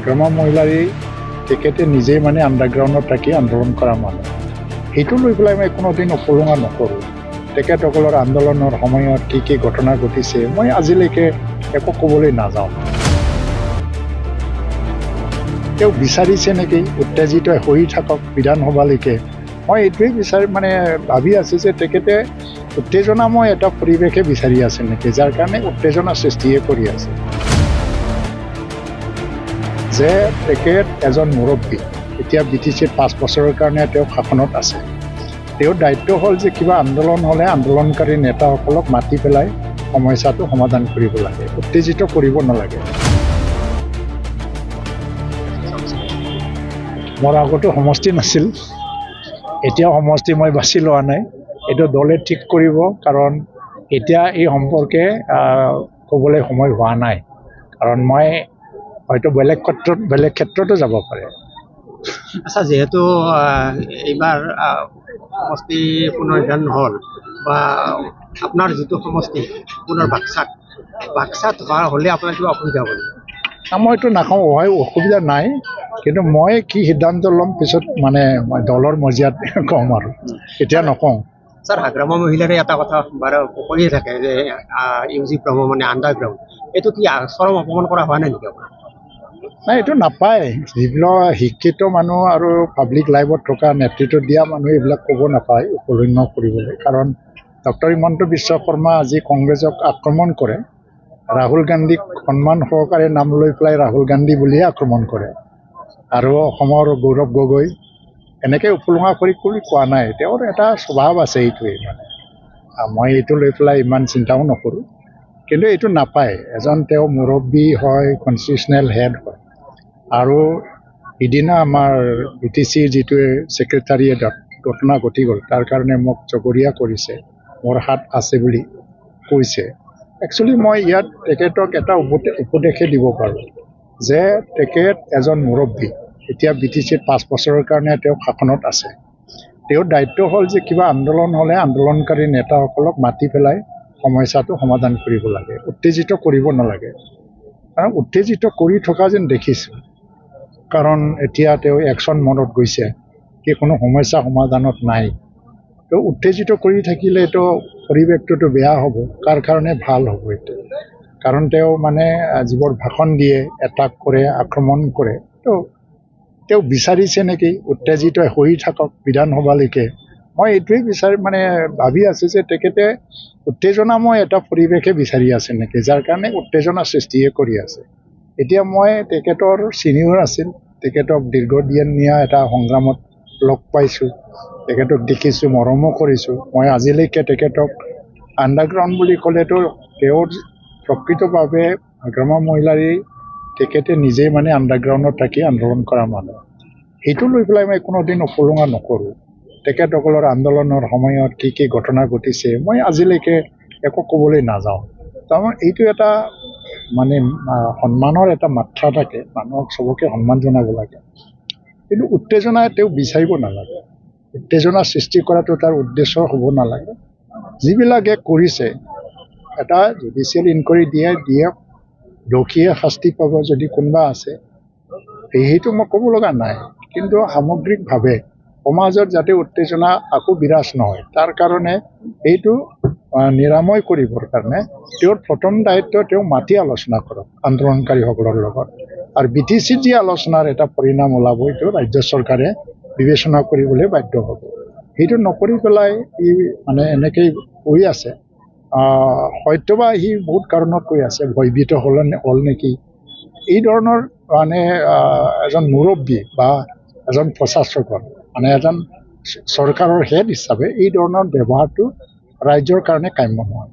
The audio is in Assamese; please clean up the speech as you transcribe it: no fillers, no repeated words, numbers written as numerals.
গ্ৰাম্য মহিলাৰী তেখেতে নিজেই মানে আণ্ডাৰগ্ৰাউণ্ডত থাকি আন্দোলন কৰা মানুহ সেইটো লৈ পেলাই মই কোনোদিন উপলুঙা নকৰোঁ। তেখেতসকলৰ আন্দোলনৰ সময়ত কি কি ঘটনা ঘটিছে মই আজিলৈকে একো ক'বলৈ নাযাওঁ। তেওঁ বিচাৰিছে নেকি উত্তেজিত হৈ থাকক বিধানসভালৈকে, মই এইটোৱেই ভাবি আছোঁ যে তেখেতে উত্তেজনাময় এটা পৰিৱেশে বিচাৰি আছে নেকি, যাৰ কাৰণে উত্তেজনা সৃষ্টিয়ে কৰি আছে। যে তেখেত এজন মুৰব্বী, এতিয়া BTCত 5 বছৰৰ কাৰণে তেওঁ শাসনত আছে। তেওঁৰ দায়িত্ব হ'ল যে কিবা আন্দোলন হ'লে আন্দোলনকাৰী নেতাসকলক মাতি পেলাই সমস্যাটো সমাধান কৰিব লাগে, উত্তেজিত কৰিব নালাগে। মোৰ আগতো সমষ্টি নাছিল, এতিয়াও সমষ্টি মই বাছি লোৱা নাই, এইটো দলে ঠিক কৰিব, কাৰণ এতিয়া এই সম্পৰ্কে ক'বলৈ সময় হোৱা নাই, কাৰণ মই হয়তো বেলেগ ক্ষেত্ৰতো যাব পাৰে। আচ্ছা, যেহেতু এইবাৰ সমষ্টি পুনৰ্নিৰ্ধাৰণ হ'ল বা আপোনাৰ যিটো সমষ্টি পুনৰ বাক্সাত হ'লে আপোনাৰ কিবা অসুবিধা হ'ব নেকি? মই এইটো নাখাওঁ, অসুবিধা নাই, কিন্তু মই কি সিদ্ধান্ত ল'ম পিছত মই দলৰ মজিয়াত কম আৰু এতিয়া নকওঁ। ছাৰ, গ্ৰাম্য মহিলাৰে এটা কথা বাৰু কৈয়ে থাকে যে UG ভ্ৰমণ আণ্ডাৰগ্ৰাউণ্ড, এইটো কি চৰম অপমান কৰা হোৱা নাই নেকি আপোনাৰ? নাই, এইটো নাপায়। যিবিলাক শিক্ষিত মানুহ আৰু পাব্লিক লাইফত থকা নেতৃত্ব দিয়া মানুহ এইবিলাক ক'ব নাপায় উপলুঙ কৰিবলৈ, কাৰণ ডক্টৰ হিমন্ত বিশ্ব শৰ্মা আজি কংগ্ৰেছক আক্ৰমণ কৰে, ৰাহুল গান্ধীক সন্মান সহকাৰে নাম লৈ পেলাই ৰাহুল গান্ধী বুলিয়ে আক্ৰমণ কৰে, আৰু অসমৰ গৌৰৱ গগৈ এনেকৈ উপলুঙা কৰি কোৱা নাই। তেওঁৰ এটা স্বভাৱ আছে, এইটোৱেই মই এইটো লৈ পেলাই ইমান চিন্তাও নকৰোঁ, কিন্তু এইটো নাপায়। এজন তেওঁ মুৰব্বী হয়, কনষ্টিটিউশ্যনেল হেড হয়, আৰু সিদিনা আমাৰ BTCৰ যিটো ছেক্ৰেটাৰিয়েটত ঘটনা ঘটি গ'ল, তাৰ কাৰণে মোক জগৰীয়া কৰিছে, মোৰ হাত আছে বুলি কৈছে। একচুৱেলি মই ইয়াত তেখেতক এটা উপদেশে দিব পাৰোঁ যে তেখেত এজন মুৰব্বী, এতিয়া BTCত 5 বছৰৰ কাৰণে তেওঁ শাসনত আছে। তেওঁৰ দায়িত্ব হ'ল যে কিবা আন্দোলন হ'লে আন্দোলনকাৰী নেতাসকলক মাতি পেলাই সমস্যাটো সমাধান কৰিব লাগে, উত্তেজিত কৰিব নালাগে। কাৰণ উত্তেজিত কৰি থকা যেন দেখিছোঁ, কাৰণ এতিয়া তেওঁ একশ্যন মনত গৈছে, কি কোনো সমস্যা সমাধানত নাই। তো উত্তেজিত কৰি থাকিলেতো পৰিৱেশটোতো বেয়া হ'ব, কাৰ কাৰণে ভাল হ'ব এইটো? কাৰণ তেওঁ যিবোৰ ভাষণ দিয়ে, এটাক কৰে, আক্ৰমণ কৰে, তো তেওঁ বিচাৰিছে নেকি উত্তেজিত হৈ থাকক বিধানসভালৈকে, মই এইটোৱেই ভাবি আছোঁ যে তেখেতে উত্তেজনাময় এটা পৰিৱেশে বিচাৰি আছে নেকি, যাৰ কাৰণে উত্তেজনা সৃষ্টিয়ে কৰি আছে। এতিয়া মই তেখেতৰ ছিনিয়ৰ আছিল, তেখেতক দীৰ্ঘদিনীয়া এটা সংগ্ৰামত লগ পাইছোঁ, তেখেতক দেখিছোঁ, মৰমো কৰিছোঁ। মই আজিলৈকে তেখেতক আণ্ডাৰগ্ৰাউণ্ড বুলি ক'লেতো তেওঁৰ প্ৰকৃতভাৱে গ্ৰাম্য মহিলাৰী তেখেতে নিজেই আণ্ডাৰগ্ৰাউণ্ডত থাকি আন্দোলন কৰা মানুহ সেইটো লৈ পেলাই মই কোনোদিন উপলুঙা নকৰোঁ। তেখেতসকলৰ আন্দোলনৰ সময়ত কি কি ঘটনা ঘটিছে মই আজিলৈকে একো ক'বলৈ নাযাওঁ। তাৰমানে এইটো এটা সন্মানৰ এটা মাত্ৰা থাকে, মানুহক চবকে সন্মান জনাব লাগে, কিন্তু উত্তেজনা তেওঁ বিচাৰিব নালাগে। উত্তেজনা সৃষ্টি কৰাটো তাৰ উদ্দেশ্য হ'ব নালাগে। যিবিলাকে কৰিছে এটা জুডিচিয়েল ইনকুৱাৰী দিয়ক, দোষীয়ে শাস্তি পাব যদি কোনোবা আছে, সেইটো মই ক'ব লগা নাই। কিন্তু সামগ্ৰিকভাৱে সমাজত যাতে উত্তেজনা আকৌ বিৰাজ নহয়, তাৰ কাৰণে এইটো নিৰাময় কৰিবৰ কাৰণে তেওঁৰ প্ৰথম দায়িত্ব তেওঁ মাতি আলোচনা কৰক আন্দোলনকাৰীসকলৰ লগত, আৰু BTCত যি আলোচনাৰ এটা পৰিণাম ওলাব এইটো ৰাজ্য চৰকাৰে বিবেচনা কৰিবলৈ বাধ্য হ'ব। সেইটো নকৰি পেলাই ই এনেকেই কৈ আছে, হয়তোবা সি বহুত কাৰণত কৈ আছে, ভয়ভীত হ'ল নেকি, এই ধৰণৰ এজন মুৰব্বী বা এজন প্ৰশাসকৰ এজন চৰকাৰৰ হেড হিচাপে এই ধৰণৰ ব্যৱহাৰটো ৰাইজৰ কাৰণে কাম্য নহয়।